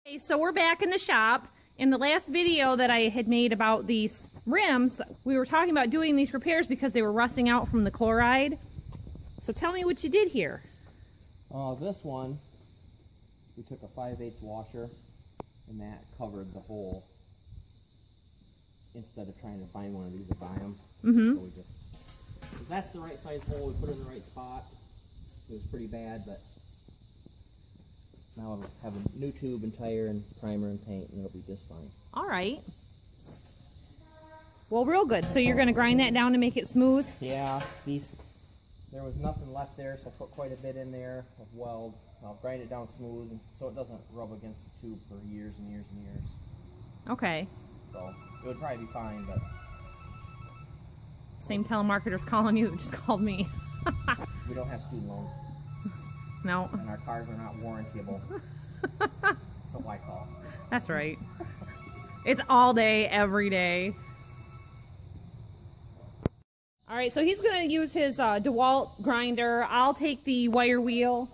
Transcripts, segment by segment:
Okay, so we're back in the shop. In the last video that I had made about these rims, we were talking about doing these repairs because they were rusting out from the chloride. So tell me what you did here. This one, we took a 5/8 washer and that covered the hole instead of trying to find one of these to buy them. So we just, if that's the right size hole, we put it in the right spot. It was pretty bad, but now I'll have a new tube and tire and primer and paint and it'll be just fine. All right. Well, real good. So you're going to grind that down to make it smooth? Yeah, there was nothing left there, so I put quite a bit in there of weld. I'll grind it down smooth so it doesn't rub against the tube for years and years and years. Okay. So it would probably be fine, but... Same telemarketer's calling you that just called me. We don't have student loans. No. And our cars are not warrantable. So why call? That's right. It's all day, every day. Alright, so he's going to use his DeWalt grinder. I'll take the wire wheel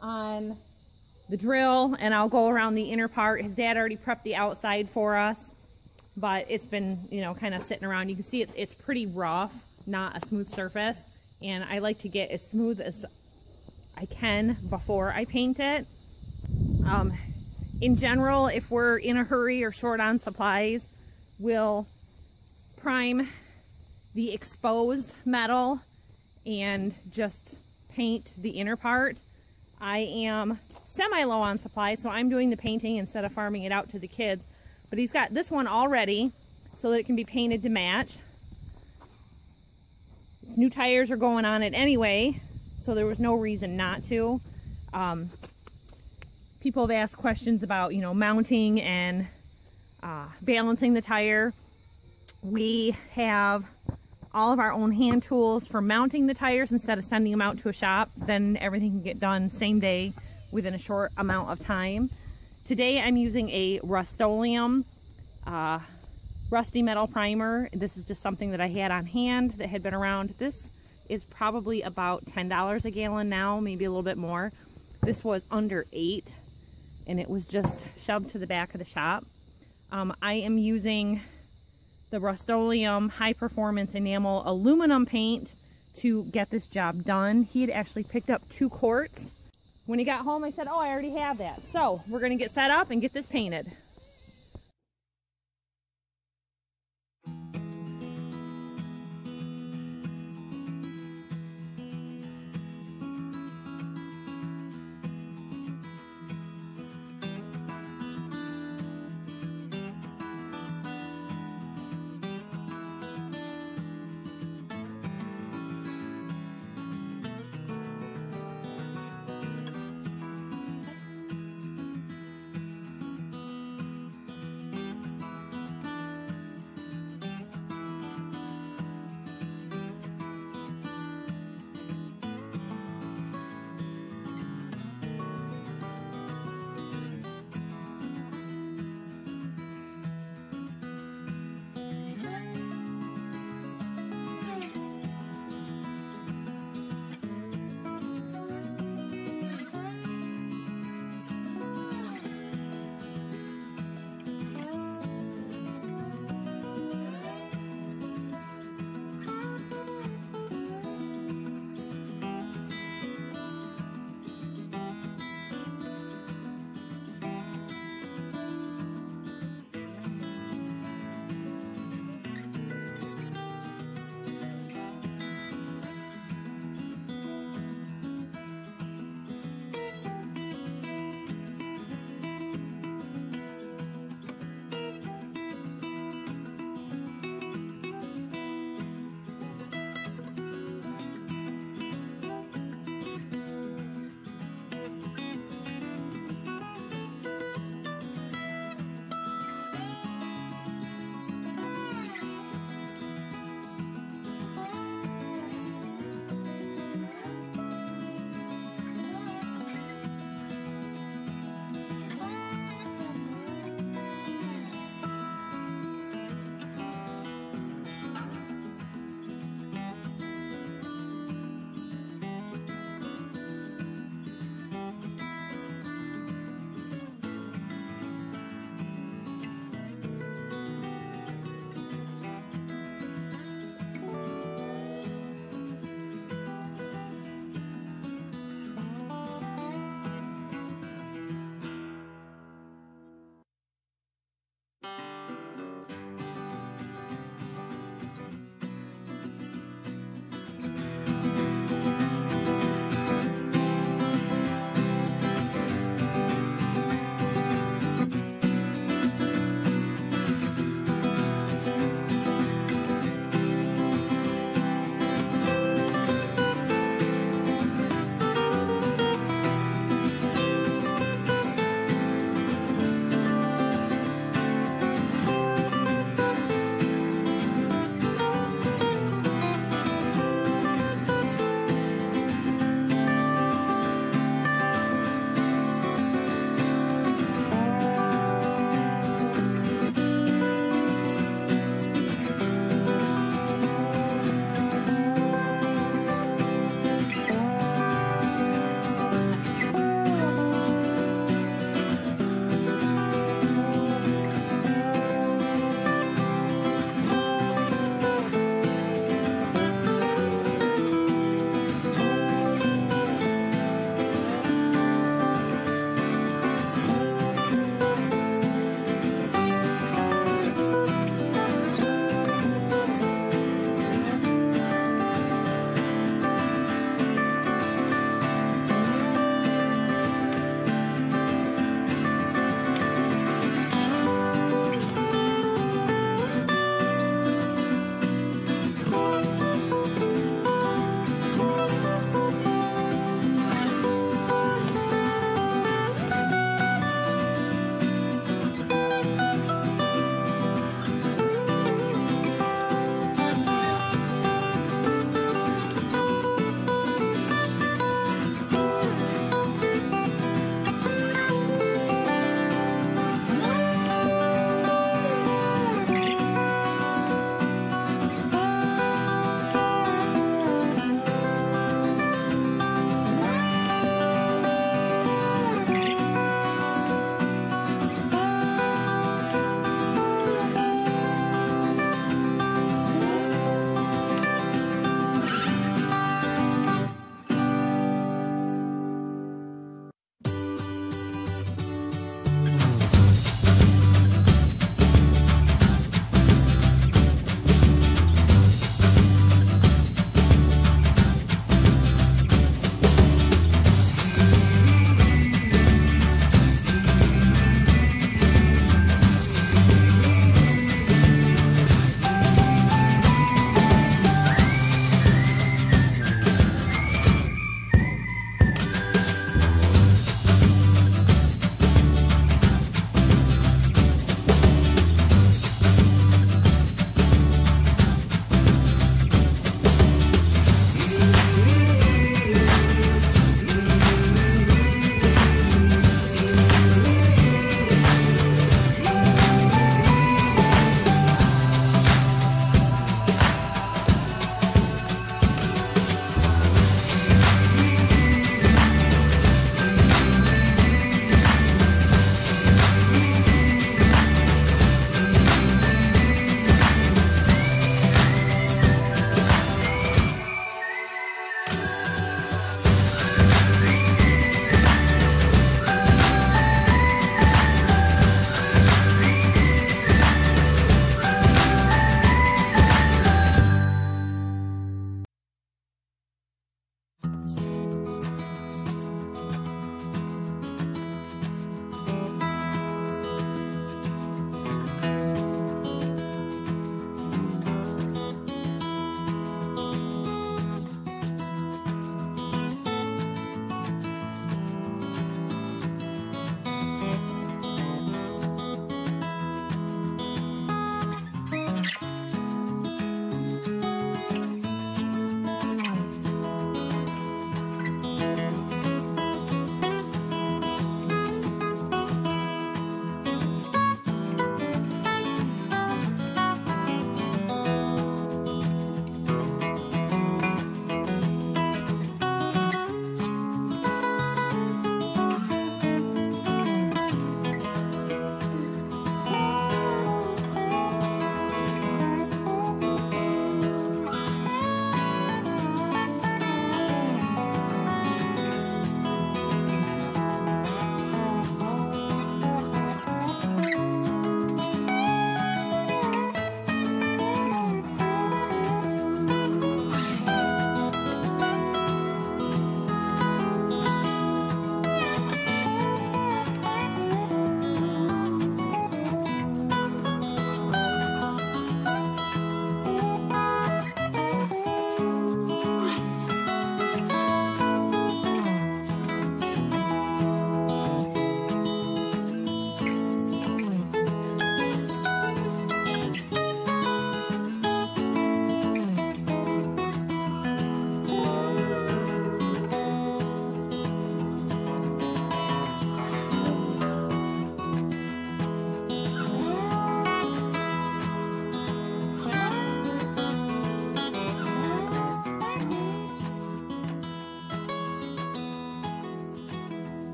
on the drill and I'll go around the inner part. His dad already prepped the outside for us, but it's been, you know, kind of sitting around. You can see it's pretty rough, not a smooth surface. And I like to get as smooth as I can before I paint it. In general, if we're in a hurry or short on supplies, we'll prime the exposed metal and just paint the inner part. I am semi-low on supplies, so I'm doing the painting instead of farming it out to the kids. But he's got this one all ready so that it can be painted to match. New tires are going on it anyway, so there was no reason not to. People have asked questions about, you know, mounting and balancing the tire. We have all of our own hand tools for mounting the tires instead of sending them out to a shop. Then everything can get done same day within a short amount of time. Today I'm using a Rust-Oleum rusty metal primer. This is just something that I had on hand that had been around. This is probably about $10 a gallon now, maybe a little bit more. This was under $8 and it was just shoved to the back of the shop. I am using the Rust-Oleum high performance enamel aluminum paint to get this job done. He had actually picked up 2 quarts. When he got home I said, oh, I already have that. So we're gonna get set up and get this painted.